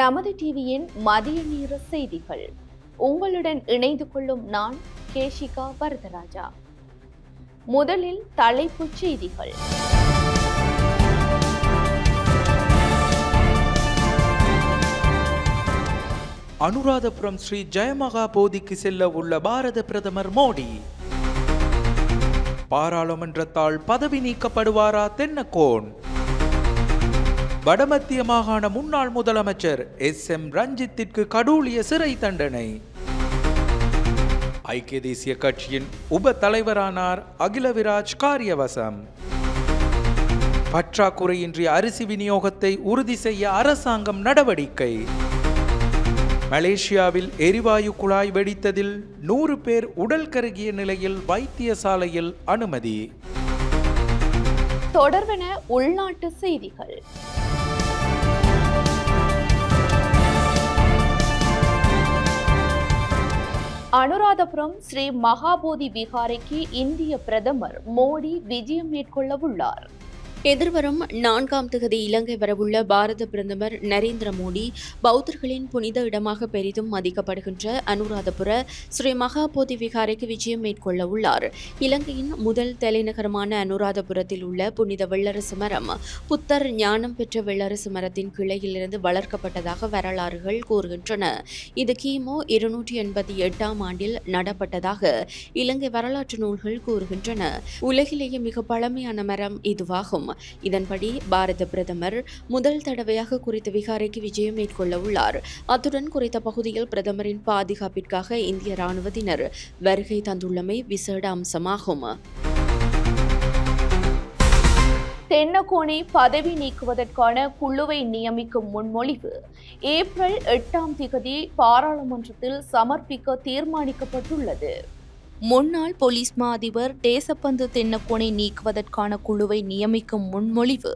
நமது டிவியின் மதிய நேர செய்திகள். உங்களுடன் இணைந்து கொள்ளும் நான் கேஷிகா வரதராஜா. முதலில் தலைப்புச் செய்திகள். அனுராதபுரம் ஸ்ரீ ஜெயமகா போதிக்கு செல்ல உள்ள பாரத பிரதமர் மோடி. பாராளுமன்றத்தால் பதவி நீக்கப்படுவாரா தென்னக்கோன்? வடமத்திய மாகாண முன்னாள் முதலமைச்சர் SM ரஞ்சித்திற்கு கடூழிய சிறை தண்டனை. ஐக்கிய தேசிய கட்சியின் உப தலைவரானார் அகிலவிராஜ் காரியவசம். பற்றாக்குறையின்றி அரிசி விநியோகத்தை உறுதி செய்ய அரசாங்கம் நடவடிக்கை. மலேசியாவில் எரிவாயு குழாய் வெடித்ததில் 100 பேர் உடல் கருகிய நிலையில் வைத்தியசாலையில் அனுமதி. தொடர்வன உள்நாட்டு செய்திகள். அனுராதபுரம் ஸ்ரீ மகாபோதி விகாரைக்கு இந்திய பிரதமர் மோடி விஜயம் மேற்கொள்ள உள்ளார். எதிர்வரும் 4ஆம் தேதி இலங்கை வரவுள்ள பாரத பிரதமர் நரேந்திர மோடி பௌத்தர்களின் புனித இடமாக பெரிதும் மதிக்கப்படுகின்ற அனுராதபுர ஸ்ரீ மகாபோதி விகாரைக்கு விஜயம் மேற்கொள்ள உள்ளார். இலங்கையின் முதல் தலைநகரமான அனுராதபுரத்தில் உள்ள புனித வெள்ளரசு மரம் புத்தர் ஞானம் பெற்ற வெள்ளரசு மரத்தின் கிளையிலிருந்து வளர்க்கப்பட்டதாக வரலாறுகள் கூறுகின்றன. இது கிமு 288ஆம் ஆண்டில் நடப்பட்டதாக இலங்கை வரலாற்று நூல்கள் கூறுகின்றன. உலகிலேயே மிக பழமையான மரம் இதுவாகும். இதன்படி பாரத பிரதமர் முதல் தடவையாக குறித்த விகாரைக்கு விஜயம் மேற்கொள்ள உள்ளார். அத்துடன் குறித்த பகுதியில் பிரதமரின் பாதுகாப்பிற்காக இந்திய ராணுவத்தினர் வருகை தந்துள்ளமை விசேட அம்சமாகும். தென்னக்கோனை பதவி நீக்குவதற்கான குழுவை நியமிக்கும் முன்மொழிவு ஏப்ரல் 8ஆம் தேதி பாராளுமன்றத்தில் சமர்ப்பிக்க தீர்மானிக்கப்பட்டுள்ளது. முன்னாள் போலீஸ் மா அதிபர் தேசப்பந்து தென்னக்கோனை நீக்குவதற்கான குழுவை நியமிக்கும் முன்மொழிவு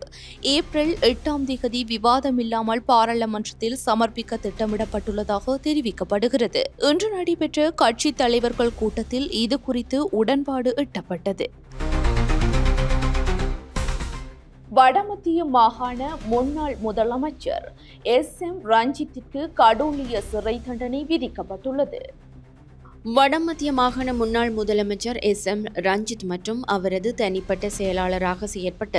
ஏப்ரல் 8ஆம் தேதி விவாதமில்லாமல் பாராளுமன்றத்தில் சமர்ப்பிக்க திட்டமிடப்பட்டுள்ளதாக தெரிவிக்கப்படுகிறது. இன்று நடைபெற்ற கட்சித் தலைவர்கள் கூட்டத்தில் இது குறித்து உடன்பாடு எட்டப்பட்டது. வடமத்திய மாகாண முன்னாள் முதலமைச்சர் SM ரஞ்சித்திற்கு கடூழிய சிறை தண்டனை விதிக்கப்பட்டுள்ளது. வடமத்திய மாகாண முன்னாள் முதலமைச்சர் SM ரஞ்சித் மற்றும் அவரது தனிப்பட்ட செயலாளராக செயற்பட்ட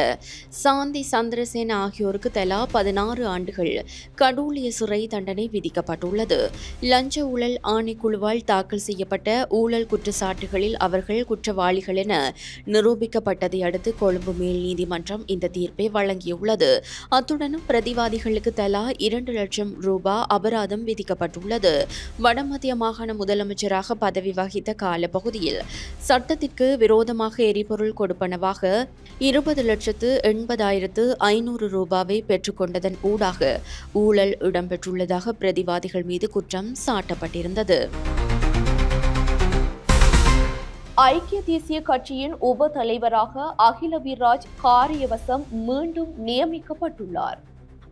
சாந்தி சந்திரசேன ஆகியோருக்கு தலா 16 ஆண்டுகள் கடூழிய சிறை தண்டனை விதிக்கப்பட்டுள்ளது. லஞ்ச ஊழல் ஆணைக்குழுவால் தாக்கல் செய்யப்பட்ட ஊழல் குற்றச்சாட்டுகளில் அவர்கள் குற்றவாளிகள் என நிரூபிக்கப்பட்டதை அடுத்து கொழும்பு மேல் நீதிமன்றம் இந்த தீர்ப்பை வழங்கியுள்ளது. அத்துடன் பிரதிவாதிகளுக்கு தலா 2 லட்சம் ரூபாய் அபராதம் விதிக்கப்பட்டுள்ளது. வடமத்திய மாகாண முதலமைச்சராக பதவி வகித்த காலப்பகுதியில் சட்டத்திற்கு விரோதமாக எரிபொருள் கொடுப்பனவாக 20,80,500 ரூபாவை பெற்றுக்கொண்டதன் ஊடாக ஊழல் இடம்பெற்றுள்ளதாக பிரதிவாதிகள் மீது குற்றம் சாட்டப்பட்டிருந்தது. ஐக்கிய தேசிய கட்சியின் உப தலைவராக அகிலவிராஜ் காரியவசம் மீண்டும் நியமிக்கப்பட்டுள்ளார்.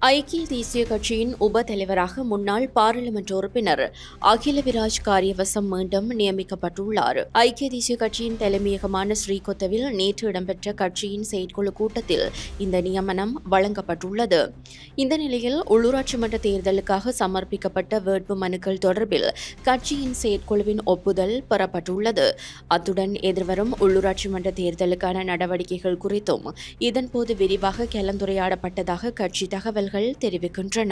ஐக்கிய தேசிய கட்சியின் உப தலைவராக முன்னாள் பாராளுமன்ற உறுப்பினர் அகிலவிராஜ் காரியவசம் மீண்டும் நியமிக்கப்பட்டுள்ளார். ஐக்கிய தேசிய கட்சியின் தலைமையகமான ஸ்ரீகொத்தவில் நேற்று இடம்பெற்ற கட்சியின் செயற்குழு கூட்டத்தில் இந்த நியமனம் வழங்கப்பட்டுள்ளது. இந்த நிலையில் உள்ளூராட்சி மன்ற தேர்தலுக்காக சமர்ப்பிக்கப்பட்ட வேட்பு மனுக்கள் தொடர்பில் கட்சியின் செயற்குழுவின் ஒப்புதல் பெறப்பட்டுள்ளது. அத்துடன் எதிர்வரும் உள்ளூராட்சி மன்ற தேர்தலுக்கான நடவடிக்கைகள் குறித்தும் இதன்போது விரிவாக கலந்துரையாடப்பட்டதாக கட்சி தகவல்கள் தெரிவிக்கின்றன.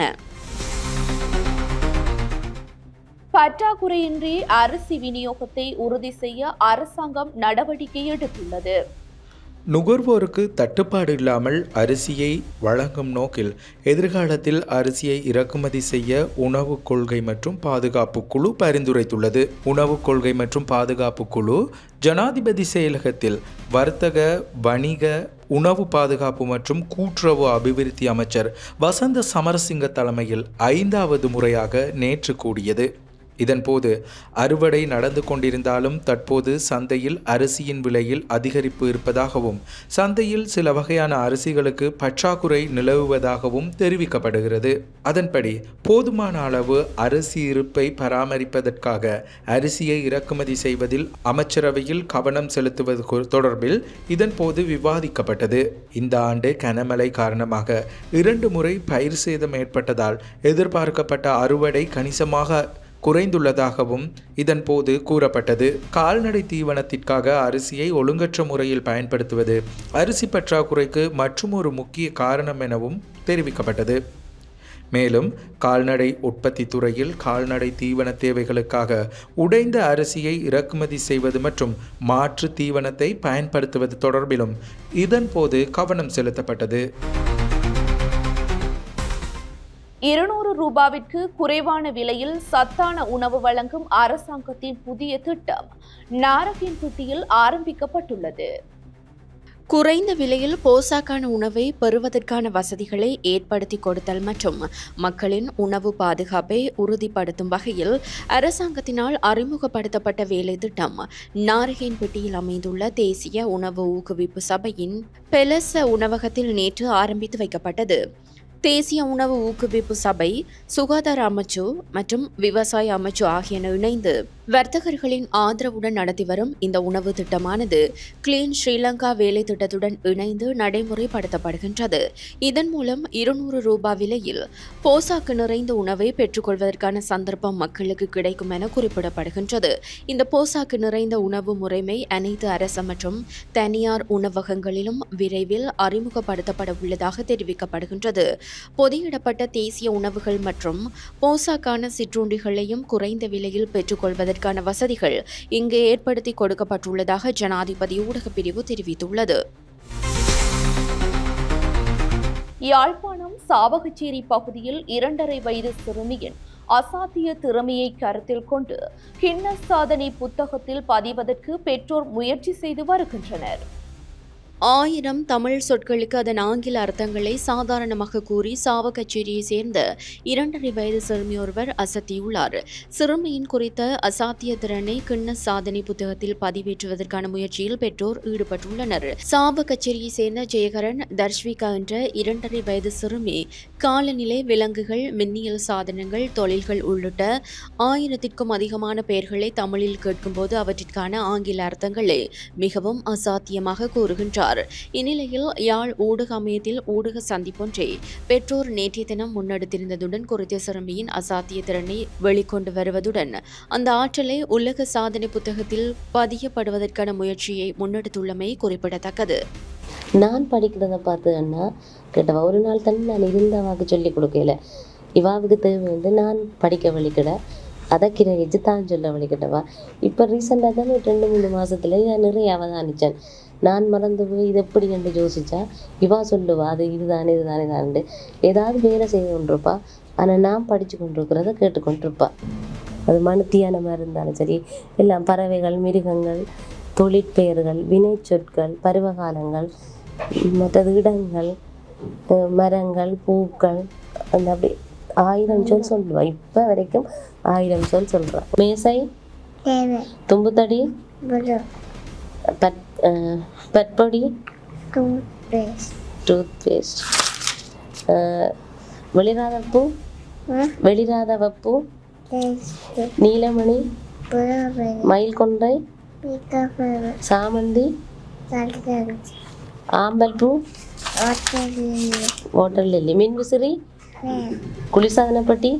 பற்றாக்குறையின்றி அரிசி விநியோகத்தை உறுதி செய்ய அரசாங்கம் நடவடிக்கை எடுத்துள்ளது. நுகர்வோருக்கு தட்டுப்பாடு இல்லாமல் அரிசியை வழங்கும் நோக்கில் எதிர்காலத்தில் அரிசியை இறக்குமதி செய்ய உணவு கொள்கை மற்றும் பாதுகாப்பு குழு பரிந்துரைத்துள்ளது. உணவு கொள்கை மற்றும் பாதுகாப்பு குழு ஜனாதிபதி செயலகத்தில் வர்த்தக, வணிக, உணவு பாதுகாப்பு மற்றும் கூட்டுறவு அபிவிருத்தி அமைச்சர் வசந்த சமரசிங்க தலைமையில் 5வது முறையாக நேற்று கூடியது. இதன்போது அறுவடை நடந்து கொண்டிருந்தாலும் தற்போது சந்தையில் அரிசியின் விலையில் அதிகரிப்பு இருப்பதாகவும் சந்தையில் சில வகையான அரிசிகளுக்கு பற்றாக்குறை நிலவுவதாகவும் தெரிவிக்கப்படுகிறது. அதன்படி போதுமான அளவு அரிசி இருப்பை பராமரிப்பதற்காக அரிசியை இறக்குமதி செய்வதில் அமைச்சரவையில் கவனம் செலுத்துவது தொடர்பில் இதன்போது விவாதிக்கப்பட்டது. இந்த ஆண்டு கனமழை காரணமாக 2 முறை பயிர் சேதம் ஏற்பட்டதால் எதிர்பார்க்கப்பட்ட அறுவடை கணிசமாக குறைந்துள்ளதாகவும் இதன்போது கூறப்பட்டது. கால்நடை தீவனத்திற்காக அரிசியை ஒழுங்கற்ற முறையில் பயன்படுத்துவது அரிசி பற்றாக்குறைக்கு மற்றுமொரு முக்கிய காரணம் எனவும் தெரிவிக்கப்பட்டது. மேலும் கால்நடை உற்பத்தி துறையில் கால்நடை தீவன தேவைகளுக்காக உடைந்த அரிசியை இறக்குமதி செய்வது மற்றும் மாற்று தீவனத்தை பயன்படுத்துவது தொடர்பிலும் இதன்போது கவனம் செலுத்தப்பட்டது. 200 ரூபாவிற்கு குறைவான விலையில் சத்தான உணவு வழங்கும் அரசாங்கத்தின் புதிய திட்டம் நாரகின்பட்டியில் ஆரம்பிக்கப்பட்டுள்ளது. குறைந்த விலையில் போசாக்கான உணவை பெறுவதற்கான வசதிகளை ஏற்படுத்தி கொடுத்தல் மற்றும் மக்களின் உணவு பாதுகாப்பை உறுதிப்படுத்தும் வகையில் அரசாங்கத்தினால் அறிமுகப்படுத்தப்பட்ட வேலை திட்டம் நாரகின்பட்டியில் அமைந்துள்ள தேசிய உணவு ஊக்குவிப்பு சபையின் பெலச உணவகத்தில் நேற்று ஆரம்பித்து வைக்கப்பட்டது. தேசிய உணவு ஊக்குவிப்பு சபை, சுகாதார அமைச்சு மற்றும் விவசாய அமைச்சு ஆகியன இணைந்து வர்த்தகர்களின் ஆதரவுடன் நடத்தி வரும் இந்த உணவு திட்டமானது கிளீன் ஸ்ரீலங்கா வேலை திட்டத்துடன் இணைந்து நடைமுறைப்படுத்தப்படுகின்றது. இதன் மூலம் 200 ரூபாய் விலையில் போசாக்கு நிறைந்த உணவை பெற்றுக்கொள்வதற்கான சந்தர்ப்பம் மக்களுக்கு கிடைக்கும் என குறிப்பிடப்படுகின்றது. இந்த போசாக்கு நிறைந்த உணவு முறைமை அனைத்து அரசு மற்றும் தனியார் உணவகங்களிலும் விரைவில் அறிமுகப்படுத்தப்பட உள்ளதாக தெரிவிக்கப்படுகின்றது. பொதியிடப்பட்ட தேசிய உணவுகள் மற்றும் போசாக்கான சிற்றுண்டிகளையும் குறைந்த விலையில் பெற்றுக்கொள்வதற்கான வசதிகள் இங்கு ஏற்படுத்தி கொடுக்கப்பட்டுள்ளதாக ஜனாதிபதி ஊடகப் பிரிவு தெரிவித்துள்ளது. யாழ்ப்பாணம் சாவகச்சேரி பகுதியில் 2.5 வயது சிறுமியின் அசாத்திய திறமையை கருத்தில் கொண்டு கின்னஸ் சாதனை புத்தகத்தில் பதிவதற்கு பெற்றோர் முயற்சி செய்து வருகின்றனர். 1000 தமிழ் சொற்களுக்கு அதன் ஆங்கில அர்த்தங்களை சாதாரணமாக கூறி சாவகச்சேரியை சேர்ந்த 2.5 வயது சிறுமி ஒருவர் அசத்தியுள்ளார். சிறுமியின் குறித்த அசாத்திய திறனை கின்னஸ் சாதனை புத்தகத்தில் பதிவேற்றுவதற்கான முயற்சியில் பெற்றோர் ஈடுபட்டுள்ளனர். சாவகச்சேரியை சேர்ந்த ஜெயகரன் தர்ஷ்விகா என்ற 2.5 வயது சிறுமி காலநிலை, விலங்குகள், மின்னியல் சாதனங்கள், தொழில்கள் உள்ளிட்ட 1000க்கும் அதிகமான பெயர்களை தமிழில் கேட்கும்போது அவற்றிற்கான ஆங்கில அர்த்தங்களை மிகவும் அசாத்தியமாக கூறுகின்றார். இந்நிலையில் யாழ் ஊடக அமையத்தில் ஊடக சந்திப்பொன்றை பெற்றோர் நேற்றைய தினம் முன்னெடுத்திருந்ததுடன் குறித்த சிறுமியின் அசாத்திய திறனை வெளிக்கொண்டு வருவதுடன் அந்த ஆற்றலை உலக சாதனை புத்தகத்தில் பதியப்படுவதற்கான முயற்சியை முன்னெடுத்துள்ளமை குறிப்பிடத்தக்கது. நான் படிக்கிறத பார்த்தேன்னா கேட்டவா ஒரு நாள் தான் நான் இருந்தவாக்கு சொல்லி கொடுக்கல, இவாவுக்கு தேவை வந்து நான் படிக்க வலிக்கிட அதை கிரகிச்சு தான் சொல்ல வலிக்கிட்டவா. இப்போ ரீசெண்டாக தான் 2-3 மாதத்துல நான் நிறைய அவதானித்தேன். நான் மறந்து போய் இது எப்படி என்று யோசிச்சா இவா சொல்லுவா அது இதுதானே தாண்டு ஏதாவது வேலை செய்து கொண்டிருப்பா. ஆனால் நான் படித்து கொண்டிருக்கிறத கேட்டுக்கொண்டிருப்பா. அது மனுத்தியானமாக இருந்தாலும் சரி, எல்லாம் பறவைகள், மிருகங்கள், தொழிற்பெயர்கள், வினை சொற்கள், பருவகாலங்கள், மற்றது இடங்கள், மரங்கள், பூக்கள், அந்த அப்படி 1000 சொல் சொல்லுவா. இப்போ வரைக்கும் 1000 சொல் சொல்கிறான். மேசை, தும்புத்தடி, பற்பொடி, டூத்பேஸ்ட், வெளிராத வப்பு, நீலமணி, மயில் கொன்றை, சாமந்தி, ஆம்பல் பூ, வாட்டர் லில்லி, மின் விசிறி, குளிர்சாதனப்பட்டி,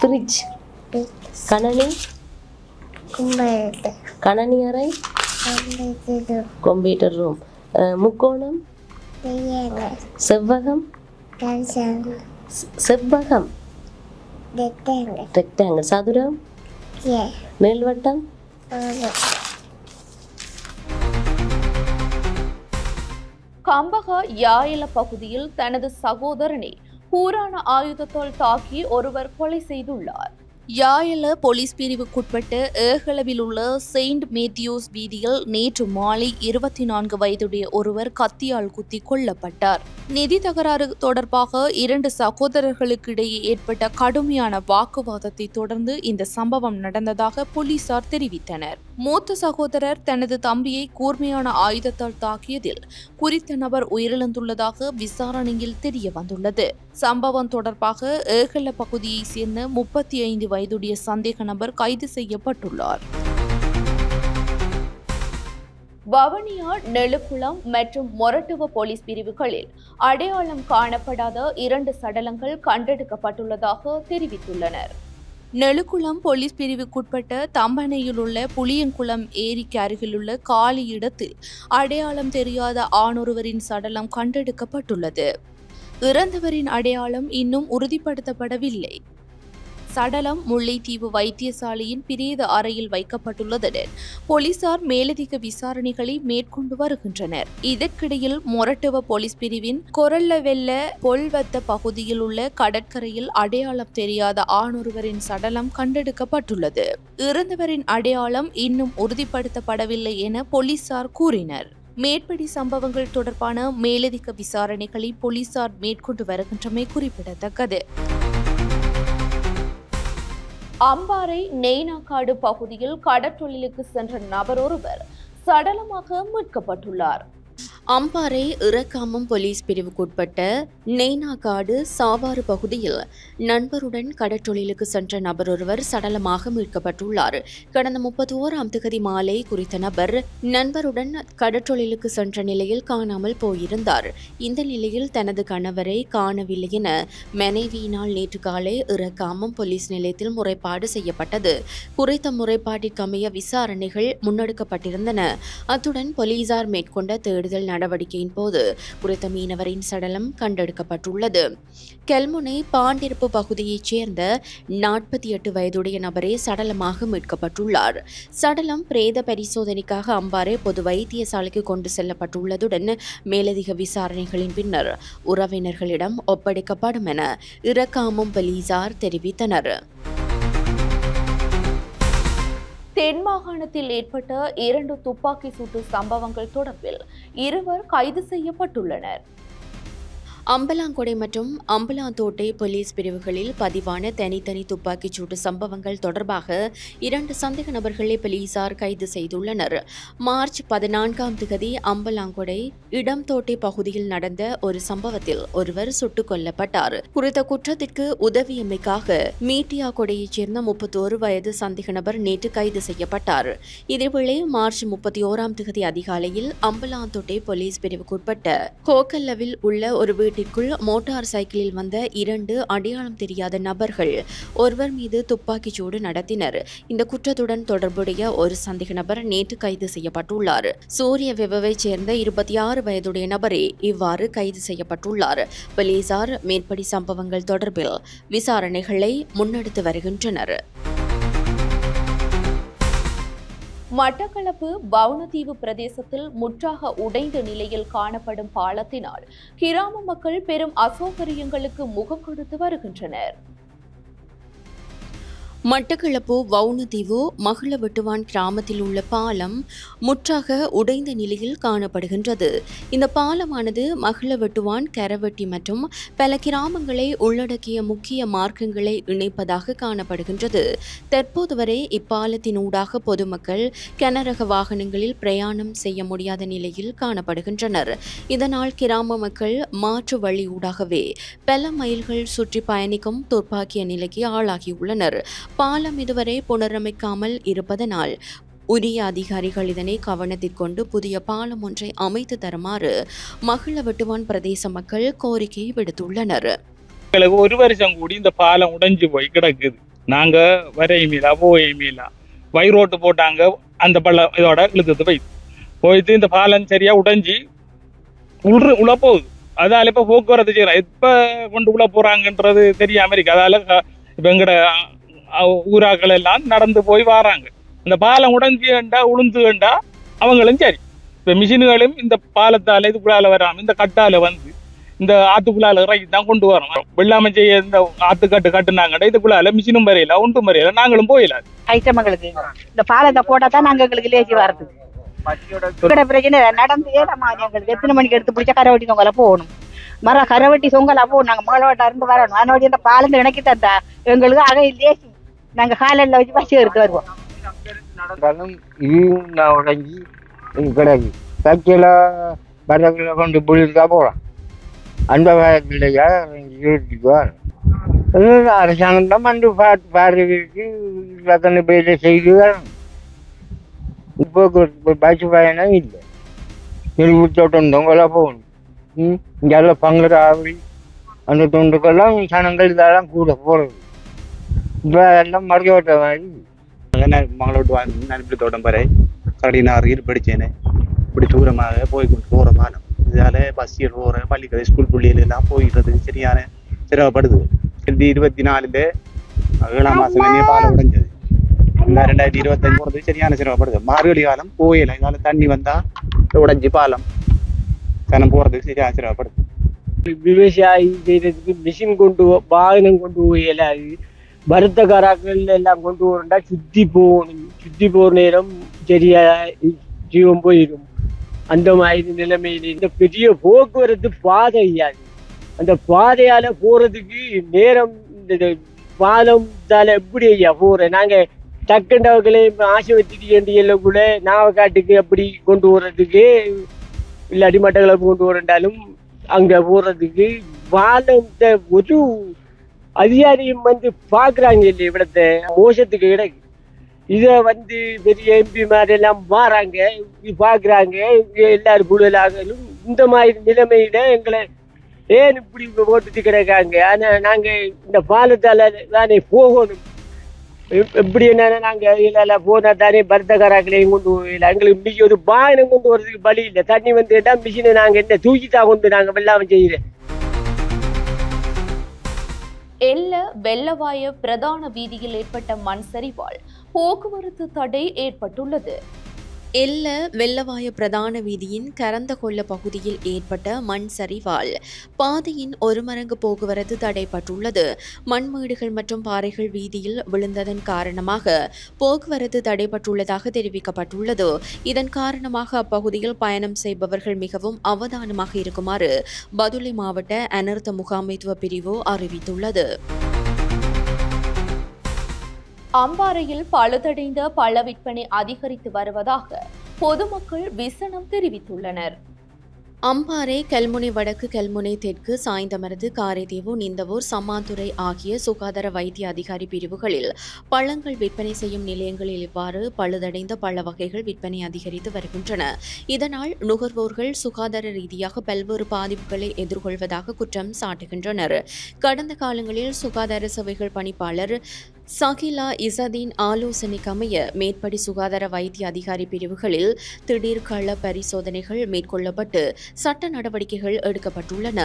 ஃப்ரிட்ஜ், கணனி, கணனி அறை, கம்ப்யூட்டர் ரூம், முக்கோணம், செவ்வகம், ரெக்டாங்கிள், சதுரம், நீள்வட்டம். கம்பகா யாயல பகுதியில் தனது சகோதரனை கூரான ஆயுதத்தால் தாக்கி ஒருவர் கொலை செய்துள்ளார். யாயல போலீஸ் பிரிவுக்குட்பட்ட ஏகளவில் உள்ள செயின்ட் மேத்யூஸ் வீதியில் நேற்று மாலை 24 வயதுடைய ஒருவர் கத்தியால் குத்தி கொல்லப்பட்டார். நிதி தகராறு தொடர்பாக 2 சகோதரர்களுக்கு இடையே ஏற்பட்ட கடுமையான வாக்குவாதத்தை தொடர்ந்து இந்த சம்பவம் நடந்ததாக போலீசார் தெரிவித்தனர். மூத்த சகோதரர் தனது தம்பியை கூர்மையான ஆயுதத்தால் தாக்கியதில் குறித்த நபர் உயிரிழந்துள்ளதாக விசாரணையில் தெரிய வந்துள்ளது. சம்பவம் தொடர்பாக ஏகல பகுதியைச் சேர்ந்த 35 வயதுடைய சந்தேக நபர் கைது செய்யப்பட்டுள்ளார். வவுனியா, நெலுக்குளம் மற்றும் மொரட்டுவ போலீஸ் பிரிவுகளில் அடையாளம் காணப்படாத 2 சடலங்கள் கண்டெடுக்கப்பட்டுள்ளதாக தெரிவித்துள்ளனர். நெலுக்குளம் போலீஸ் பிரிவுக்குட்பட்ட தம்பனையில் உள்ள புளியங்குளம் ஏரிக்கு அருகிலுள்ள காலி இடத்தில் அடையாளம் தெரியாத ஆணொருவரின் சடலம் கண்டெடுக்கப்பட்டுள்ளது. இறந்தவரின் அடையாளம் இன்னும் உறுதிப்படுத்தப்படவில்லை. சடலம் முல்லைத்தீவு வைத்தியசாலையின் பிரேத அறையில் வைக்கப்பட்டுள்ளதுடன் போலீசார் மேலதிக விசாரணைகளை மேற்கொண்டு வருகின்றனர். இதற்கிடையில் மொரட்டுவ போலீஸ் பிரிவின் கொரல்லவெல்ல பொல்வத்த பகுதியில் உள்ள கடற்கரையில் அடையாளம் தெரியாத ஆணொருவரின் சடலம் கண்டெடுக்கப்பட்டுள்ளது. இறந்தவரின் அடையாளம் இன்னும் உறுதிப்படுத்தப்படவில்லை என போலீசார் கூறினர். மேற்படி சம்பவங்கள் தொடர்பான மேலதிக விசாரணைகளை போலீசார் மேற்கொண்டு வருகின்றமை குறிப்பிடத்தக்கது. அம்பாறை நெய்னாக்காடு பகுதியில் கடற்றொழிலுக்கு சென்ற நபர் ஒருவர் சடலமாக மீட்கப்பட்டுள்ளார். அம்பாறை இறக்காமம் போலீஸ் பிரிவுக்குட்பட்ட நெய்னாக்காடு சாவாறு பகுதியில் நண்பருடன் கடற்றொழிலுக்கு சென்ற நபர் ஒருவர் சடலமாக மீட்கப்பட்டுள்ளார். கடந்த 31ஆம் தேதி மாலை குறித்த நபர் நண்பருடன் கடற்றொழிலுக்கு சென்ற நிலையில் காணாமல் போயிருந்தார். இந்த நிலையில் தனது கணவரை காணவில்லை என மனைவியினால் நேற்று காலை இறக்காமம் போலீஸ் நிலையத்தில் முறைப்பாடு செய்யப்பட்டது. குறித்த முறைப்பாட்டிற்கமைய விசாரணைகள் முன்னெடுக்கப்பட்டிருந்தன. அத்துடன் போலீசார் மேற்கொண்ட தேடுதல் நடவடிக்கையின் போது குறித்த மீனவரின் சடலம் கண்டெடுக்கப்பட்டுள்ளது. கெல்முனை பாண்டிருப்பு பகுதியைச் சேர்ந்த 48 வயதுடைய நபரே சடலமாக மீட்கப்பட்டுள்ளார். சடலம் பிரேத பரிசோதனைக்காக அம்பாறை பொது வைத்தியசாலைக்கு கொண்டு செல்லப்பட்டுள்ளதுடன் மேலதிக விசாரணைகளின் பின்னர் உறவினர்களிடம் ஒப்படைக்கப்படும் என இறக்காமம் போலீசார் தெரிவித்தனர். தென் மாகாணத்தில் ஏற்பட்ட 2 துப்பாக்கி சூட்டு சம்பவங்கள் தொடர்பில் 2 கைது செய்யப்பட்டுள்ளனர். அம்பலாங்கொடை மற்றும் அம்பலாந்தோட்டை போலீஸ் பிரிவுகளில் பதிவான தனித்தனி துப்பாக்கிச் சூட்டு சம்பவங்கள் தொடர்பாக 2 சந்தேக நபர்களை போலீசார் கைது செய்துள்ளனர். மார்ச் 14ஆம் தேதி அம்பலாங்கொடை இடம்தோட்டை பகுதியில் நடந்த ஒரு சம்பவத்தில் ஒருவர் சுட்டுக் கொல்லப்பட்டார். குறித்த குற்றத்திற்கு உதவியமைக்காக மீட்டியாகொடையைச் சேர்ந்த 31 வயது சந்தேக நபர் நேற்று கைது செய்யப்பட்டார். இதேவேளை மார்ச் 31ஆம் தேதி அதிகாலையில் அம்பலாந்தோட்டை போலீஸ் பிரிவுக்குட்பட்ட கோக்கல்லவில் உள்ள ஒரு வீட்டிற்குள் மோட்டார் சைக்கிளில் வந்த 2 அடையாளம் தெரியாத நபர்கள் ஒருவர் மீது துப்பாக்கிச் சூடு நடத்தினர். இந்த குற்றத்துடன் தொடர்புடைய ஒரு சந்தேக நபர் நேற்று கைது செய்யப்பட்டுள்ளார். சூரிய விவவைச் சேர்ந்த 26 வயதுடைய நபரே இவ்வாறு கைது செய்யப்பட்டுள்ளார். போலீசார் மேற்படி சம்பவங்கள் தொடர்பில் விசாரணைகளை முன்னெடுத்து வருகின்றனர். மட்டக்களப்பு வவுணதீவு பிரதேசத்தில் முற்றாக உடைந்த நிலையில் காணப்படும் பாலத்தினால் கிராம மக்கள் பெரும் அசௌகரியங்களுக்கு முகம் கொடுத்து வருகின்றனர். மட்டக்களப்பு வவுணதீவு மகளவெட்டுவான் கிராமத்தில் உள்ள பாலம் முற்றாக உடைந்த நிலையில் காணப்படுகின்றது. இந்த பாலமானது மகளவெட்டுவான், கரவெட்டி மற்றும் பல கிராமங்களை உள்ளடக்கிய முக்கிய மார்க்கங்களை இணைப்பதாக காணப்படுகின்றது. தற்போது வரை இப்பாலத்தின் ஊடாக பொதுமக்கள் கனரக வாகனங்களில் பிரயாணம் செய்ய முடியாத நிலையில் காணப்படுகின்றனர். இதனால் கிராம மக்கள் மாற்று வழி ஊடாகவே பல மைல்கள் சுற்றி பயணிக்கும் துர்ப்பாக்கிய நிலைக்கு ஆளாகியுள்ளனர். பாலம் இதுவரை புனரமைக்காமல் இருப்பதனால் உரிய அதிகாரிகள் இதனை கவனத்திற்கொண்டு புதிய பாலம் ஒன்றை அமைத்து தருமாறு மகளவெட்டுவான் பிரதேச மக்கள் கோரிக்கை விடுத்துள்ளனர். ஒரு வருஷம் கூடி இந்த பாலம் உடைஞ்சு போய் கிடக்குது. நாங்க வரையுமீலா போயுமீலா வைரோட்டு போட்டாங்க. அந்த பள்ளம் இதோட இழுத்து போயிட்டு இந்த பாலம் சரியா உடைஞ்சி உள்ள போகுது. அதால இப்ப போக்குவரத்து செய்யலாம். இப்ப கொண்டு உள்ள போறாங்கன்றது தெரியாம இருக்கு. அதால இப்ப எங்கட ஊராக்கள் எல்லாம் நடந்து போய் வராங்க. இந்த பாலம் உடைஞ்சுண்டா உளுந்துண்டா அவங்களும் சரி. இப்ப மிஷின்களும் இந்த பாலத்தால இதுக்குள்ளால வராம இந்த கட்டால வந்து இந்த ஆத்துக்குள்ளால இறக்கி தான் கொண்டு வரோம். வெள்ளாமை செய்ய இந்த ஆத்துக்கட்டு கட்டுனாங்கடா இதுக்குள்ளால மிஷினும் வரையில ஒன்றும் வரையில நாங்களும் போயிடலாம். ஐட்டமங்களுக்கு இந்த பாலத்தை போட்டா தான் நாங்க எங்களுக்கு லேசி வரது. பிரச்சனை நடந்து எங்களுக்கு எத்தனை மணிக்கு எடுத்து பிடிச்சா கரவட்டி தொங்கல போகணும். கரவட்டி தொங்கலா போகணும். நாங்க மகளோட்ட இருந்து வரணும். அதனோட இந்த பாலத்தை இணக்கி தந்தா எங்களுக்கு அகை லேசி நாங்க காலையில வச்சு பசி எடுத்து வருவோம். உடஞ்சி கிடக்கு தச்சில படகுல கொண்டு புளிக்கா போகலாம். அந்த காலத்திலேயா யோசிச்சுக்குவார். அரசாங்கம் தான் வந்து பார்த்துக்கிட்டு அத்தனை பேரை செய்து வரணும். இப்போ பஸ் பயணம் இல்லை. தெருவு தோட்டம் தொங்கலாம் போகணும். இங்கெல்லாம் பங்குற ஆவடி அந்த தொண்டுக்கெல்லாம் சனங்கள் இதெல்லாம் கூட போகிறது. இப்போ எல்லாம் மறுக்கோட்ட மாதிரி மகளோட்டு நண்பி தோட்டம் பறை கரடினார் ஈடுபடிச்சேனே இப்படி தூரமாக போய் கொண்டு போகிற பாலம். இதால் பஸ்ஸில் போகிற பள்ளிக்கடை ஸ்கூல் பிள்ளைகள் எல்லாம் போயிடுறதுக்கு சரியான சிரமப்படுது. 2024 7ஆம் மாதம் பாலம் உடைஞ்சது. இந்த 2025 போகிறது சரியான சிரமப்படுது. மார்கழி காலம் போயில இதால் தண்ணி வந்தால் உடைஞ்சி பாலம் சனம் போகிறதுக்கு சரியான சிரமப்படுது. விவசாயி செய்யறதுக்கு மிஷின் கொண்டு வாகனம் கொண்டு போயலாது. வருத்தக்காராக்கள் எல்லாம் கொண்டு வரண்டா சுத்தி போகணும். சுத்தி போற நேரம் சரியா ஜீவம் போயிடும். அந்த மாதிரி நிலைமையில இந்த பெரிய போக்குவரத்து பாதை ஐயாது. அந்த பாதையால போறதுக்கு நேரம் இந்த பாலம் தால எப்படி ஐயா போறேன். நாங்க டக்குண்டவர்களே ஆசை வச்சுட்டு எல்லாம் கூட நாவக்காட்டுக்கு அப்படி கொண்டு போறதுக்கு இல்லை அடிமட்டங்களை கொண்டு வரண்டாலும் அங்க போறதுக்கு பாலம் ஒரு அதிகாரியும் வந்து பாக்குறாங்க இல்லையா இவிடத்தை மோசத்துக்கு கிடக்கு. இத வந்து பெரிய எம்பி மாதிரி எல்லாம் மாறாங்க பாக்குறாங்க. எல்லாரும் புழலாகலும் இந்த மாதிரி நிலைமையில எங்களை ஏன் இப்படி போட்டுட்டு கிடக்காங்க. ஆனா நாங்க இந்த பாலத்தால தானே போகணும். எப்படி என்ன நாங்க இல்ல போனா தானே பர்த்தகாராக்களையும் கொண்டு போயிடல. எங்களுக்கு இன்னைக்கு ஒரு பாயனம் கொண்டு வரதுக்கு பலி இல்லை. தண்ணி வந்து கேட்டா மிஷினை நாங்க என்ன தூக்கித்தான் கொண்டு நாங்க வெள்ளாம செய்யறேன். எல்ல வெள்ளவாய பிரதான வீதியில் ஏற்பட்ட மண் சரிவால் போக்குவரத்து தடை ஏற்பட்டுள்ளது. எல்ல வெள்ளவாய பிரதான வீதியின் கரந்தகொல்ல பகுதியில் ஏற்பட்ட மண் சரிவால் பாதையின் ஒரு மடங்கு போக்குவரத்து தடைப்பட்டுள்ளது. மண்மேடுகள் மற்றும் பாறைகள் வீதியில் விழுந்ததன் காரணமாக போக்குவரத்து தடைப்பட்டுள்ளதாக தெரிவிக்கப்பட்டுள்ளது. இதன் காரணமாக அப்பகுதியில் பயணம் செய்பவர்கள் மிகவும் அவதானமாக இருக்குமாறு பதுளை மாவட்ட அனர்த்த முகாமைத்துவ பிரிவு அறிவித்துள்ளது. அம்பாறையில் பழுதடைந்த பழ விற்பனை அதிகரித்து வருவதாக பொதுமக்கள் விசனம் தெரிவித்துள்ளனர். அம்பாறை, கல்முனை வடக்கு, கல்முனை தெற்கு, சாய்ந்தமருது, காரைதீவு, நிந்தவூர், சம்மாந்துறை ஆகிய சுகாதார வைத்திய அதிகாரி பிரிவுகளில் பழங்கள் விற்பனை செய்யும் நிலையங்களில் இவ்வாறு பழுதடைந்த பழ வகைகள் விற்பனை அதிகரித்து வருகின்றன. இதனால் நுகர்வோர்கள் சுகாதார ரீதியாக பல்வேறு பாதிப்புகளை எதிர்கொள்வதாக குற்றம் சாட்டுகின்றனர். கடந்த காலங்களில் சுகாதார சேவைகள் பணிப்பாளர் சகிலா இசதீன் ஆலோசனைக்கமைய மேற்படி சுகாதார வைத்திய அதிகாரி பிரிவுகளில் திடீர் கள பரிசோதனைகள் மேற்கொள்ளப்பட்டு சட்ட நடவடிக்கைகள் எடுக்கப்பட்டுள்ளன.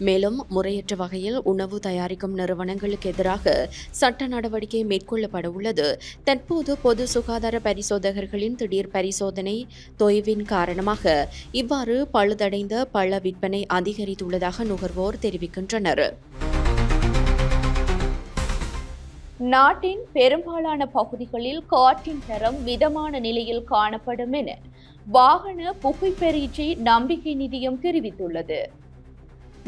மேலும் முறையற்ற வகையில் உணவு தயாரிக்கும் நிறுவனங்களுக்கு எதிராக சட்ட நடவடிக்கை மேற்கொள்ளப்பட உள்ளது. தற்போது பொது சுகாதார பரிசோதகர்களின் திடீர் பரிசோதனை தொய்வின் காரணமாக இவ்வாறு பழுதடைந்த பழ விற்பனை அதிகரித்துள்ளதாக நுகர்வோர் தெரிவிக்கின்றனர். நாட்டின் பெரும்பாலான பகுதிகளில் காற்றின் தரம் மிதமான நிலையில் காணப்படும் என வாகன புகைப்பரீட்சை நம்பிக்கை நிதியம் தெரிவித்துள்ளது.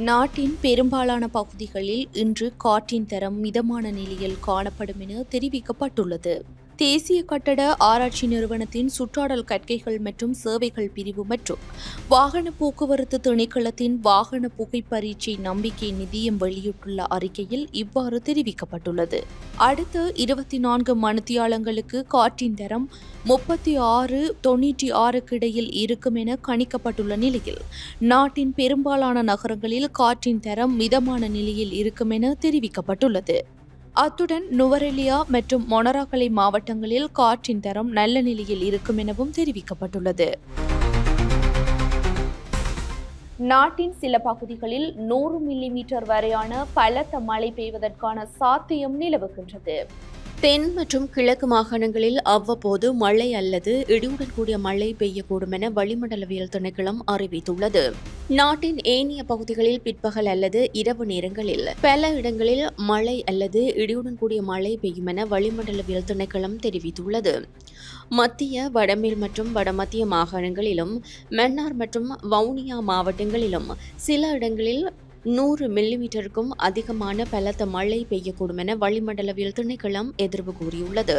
நாட்டின் பெரும்பாலான பகுதிகளில் இன்று காற்றின் தரம் மிதமான நிலையில் காணப்படும் என தெரிவிக்கப்பட்டுள்ளது. தேசிய கட்டட ஆராய்ச்சி நிறுவனத்தின் சுற்றாடல் கற்கைகள் மற்றும் சேவைகள் பிரிவு மற்றும் வாகன போக்குவரத்து திணைக்களத்தின் வாகன புகைப்பரீட்சை நம்பிக்கை நிதியம் வெளியிட்டுள்ள அறிக்கையில் இவ்வாறு தெரிவிக்கப்பட்டுள்ளது. அடுத்த 24 மணித்தியாலங்களுக்கு காற்றின் தரம் 36-96 இடையில் இருக்கும் என கணிக்கப்பட்டுள்ள நிலையில் நாட்டின் பெரும்பாலான நகரங்களில் காற்றின் தரம் மிதமான நிலையில் இருக்கும் என தெரிவிக்கப்பட்டுள்ளது. அத்துடன் நுவரெலியா மற்றும் மொனராகலை மாவட்டங்களில் காற்றின் தரம் நல்ல நிலையில் இருக்கும் எனவும் தெரிவிக்கப்பட்டுள்ளது. நாட்டின் சில பகுதிகளில் 100 மில்லிமீட்டர் வரையான பலத்த மழை பெய்வதற்கான சாத்தியம் நிலவுகின்றது. தென் மற்றும் கிழக்கு மாகாணங்களில் அவ்வப்போது மழை அல்லது இடியுடன் கூடிய மழை பெய்யக்கூடும் என வளிமண்டலவியல் திணைக்களம் அறிவித்துள்ளது. நாட்டின் ஏனைய பகுதிகளில் பிற்பகல் அல்லது இரவு நேரங்களில் பல இடங்களில் மழை அல்லது இடியுடன் கூடிய மழை பெய்யும் என வளிமண்டலவியல் திணைக்களம் தெரிவித்துள்ளது. மத்திய, வடமேல் மற்றும் வடமத்திய மாகாணங்களிலும் மன்னார் மற்றும் வவுனியா மாவட்டங்களிலும் சில இடங்களில் 100 மில்லிமீட்டருக்கும் அதிகமான பலத்த மழை பெய்யக்கூடும் என வளிமண்டலவியல் திணைக்களம் எதிர்வு கூறியுள்ளது.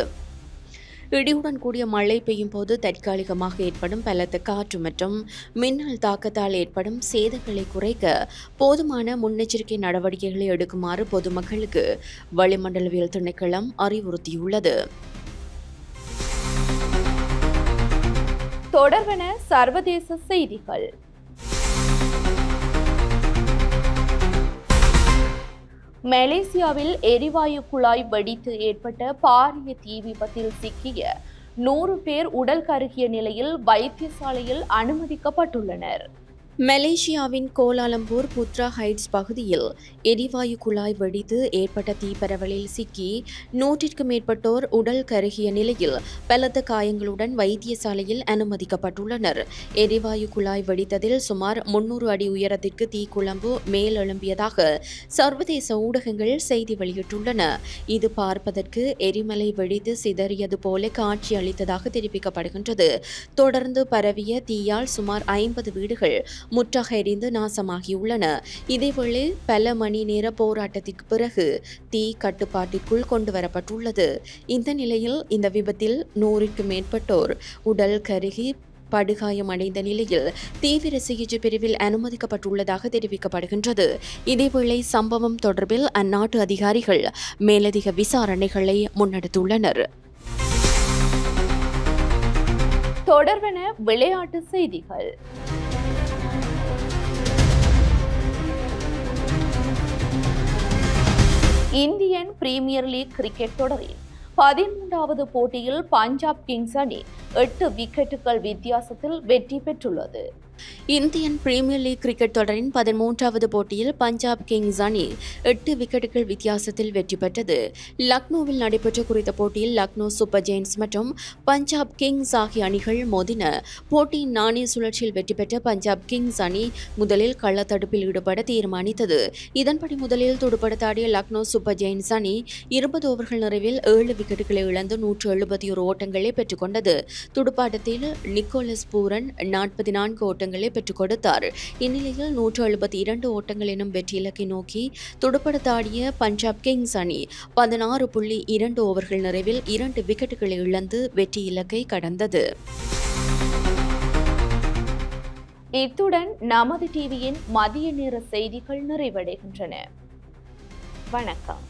இடியுடன் கூடிய மழை பெய்யும் போது தற்காலிகமாக ஏற்படும் பலத்த காற்று மற்றும் மின்னல் தாக்கத்தால் ஏற்படும் சேதங்களை குறைக்க போதுமான முன்னெச்சரிக்கை நடவடிக்கைகளை எடுக்குமாறு பொதுமக்களுக்கு வளிமண்டலவியல் திணைக்களம் அறிவுறுத்தியுள்ளது. தொடர்வன சர்வதேச செய்திகள். மலேசியாவில் எரிவாயு குழாய் வெடித்து ஏற்பட்ட பாரிய தீ விபத்தில் சிக்கிய 100 பேர் உடல் கருகிய நிலையில் வைத்தியசாலையில் அனுமதிக்கப்பட்டுள்ளனர். மலேசியாவின் கோலாலம்பூர் புத்ரா ஹைட்ஸ் பகுதியில் எரிவாயு குழாய் வெடித்து ஏற்பட்ட தீப்பரவலில் சிக்கி 100க்கும் மேற்பட்டோர் உடல் கருகிய நிலையில் பலத்த காயங்களுடன் வைத்தியசாலையில் அனுமதிக்கப்பட்டுள்ளனர். எரிவாயு குழாய் வெடித்ததில் சுமார் 300 அடி உயரத்திற்கு தீக்குழம்பு மேலெழும்பியதாக சர்வதேச ஊடகங்கள் செய்தி வெளியிட்டுள்ளன. இது பார்ப்பதற்கு எரிமலை வெடித்து சிதறியது போல காட்சி அளித்ததாக தெரிவிக்கப்படுகின்றது. தொடர்ந்து பரவிய தீயால் சுமார் 50 வீடுகள் முற்றாக எரிந்து நாசமாகியுள்ளன. இதேவேளை பல மணி நேர போராட்டத்திற்கு பிறகு தீ கட்டுப்பாட்டிற்குள் கொண்டுவரப்பட்டுள்ளது. இந்த நிலையில் இந்த விபத்தில் 100க்கும் மேற்பட்டோர் உடல் கருகி படுகாயமடைந்த நிலையில் தீவிர சிகிச்சை பிரிவில் அனுமதிக்கப்பட்டுள்ளதாக தெரிவிக்கப்படுகின்றது. இதேவேளை சம்பவம் தொடர்பில் அந்நாட்டு அதிகாரிகள் மேலதிக விசாரணைகளை முன்னெடுத்துள்ளனர். தொடர்வன விளையாட்டு செய்திகள். இந்தியன் பிரீமியர் லீக் கிரிக்கெட் தொடரில் 13வது போட்டியில் பஞ்சாப் கிங்ஸ் அணி 8 விக்கெட்டுகள் வித்தியாசத்தில் வெற்றி பெற்றுள்ளது. இந்தியன் பிரீமியர் லீக் கிரிக்கெட் தொடரின் 13வது போட்டியில் பஞ்சாப் கிங்ஸ் அணி 8 விக்கெட்டுகள் வித்தியாசத்தில் வெற்றி பெற்றது. லக்னோவில் நடைபெற்ற குறித்த போட்டியில் லக்னோ சூப்பர் ஜெயின்ஸ் மற்றும் பஞ்சாப் கிங்ஸ் ஆகிய அணிகள் மோதின. போட்டியின் நாணய சுழற்சியில் வெற்றி பெற்ற பஞ்சாப் கிங்ஸ் அணி முதலில் கள்ளத்தடுப்பில் ஈடுபட தீர்மானித்தது. இதன்படி முதலில் துடுப்படுத்தாடிய லக்னோ சூப்பர் ஜெயின்ஸ் அணி 20 ஓவர்கள் நிறைவில் 7 விக்கெட்டுகளை இழந்து 171 ஓட்டங்களை பெற்றுக் கொண்டது. துடுப்பாட்டத்தில் நிக்கோலஸ் பூரன் 44 ஓட்டங்களை பெற்றுக் கொடுத்தார். இந்நிலையில் 172 ஓட்டங்கள் எனும் வெற்றி இலக்கை நோக்கி துடுப்படுத்தாடிய பஞ்சாப் கிங்ஸ் அணி 16.2 ஓவர்கள் நிறைவில் 2 விக்கெட்டுகளை இழந்து வெற்றி இலக்கை கடந்தது. இத்துடன் நமது டிவியின் மதிய நேர செய்திகள் நிறைவடைகின்றன. வணக்கம்.